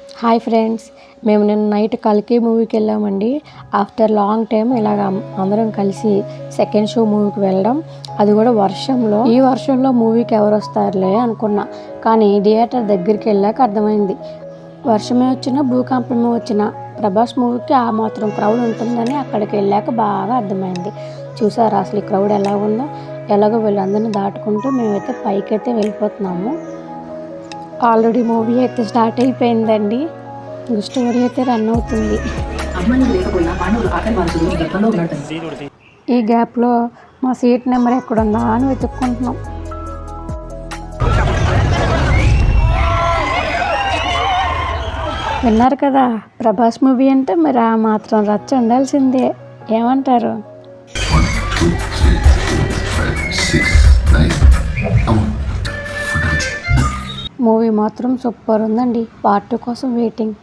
Hi friends, మేము నిన్న night కల్కి మూవీకి వెళ్ళామండి. ఆఫ్టర్ లాంగ్ టైం ఇలాగ అందరం కలిసి సెకండ్ షో మూవీకి వెళ్ళడం, అది కూడా వర్షంలో. ఈ వర్షంలో మూవీకి ఎవరు వస్తారులే అనుకున్నా, కానీ థియేటర్ దగ్గరికి వెళ్ళాక అర్థమైంది వర్షమే వచ్చినా భూకంపమే వచ్చినా ప్రభాస్ మూవీకి ఆ మాత్రం క్రౌడ్ ఉంటుందని అక్కడికి వెళ్ళాక బాగా అర్థమైంది. చూసారా అసలు ఈ క్రౌడ్ ఎలా ఉందో? ఎలాగో వీళ్ళందరినీ దాటుకుంటూ మేమైతే పైకైతే వెళ్ళిపోతున్నాము. ఆల్రెడీ మూవీ అయితే స్టార్ట్ అయిపోయిందండి. స్టోరీ అయితే రన్ అవుతుంది. ఈ గ్యాప్లో మా సీట్ నెంబర్ ఎక్కడుందా అని వెతుక్కుంటున్నాం. విన్నారు కదా, ప్రభాస్ మూవీ అంటే మరి ఆ మాత్రం రచ్చ ఉండాల్సిందే. ఏమంటారు? మూవీ మాత్రం సూపర్ ఉందండి. పార్ట్ 2 కోసం వెయిటింగ్.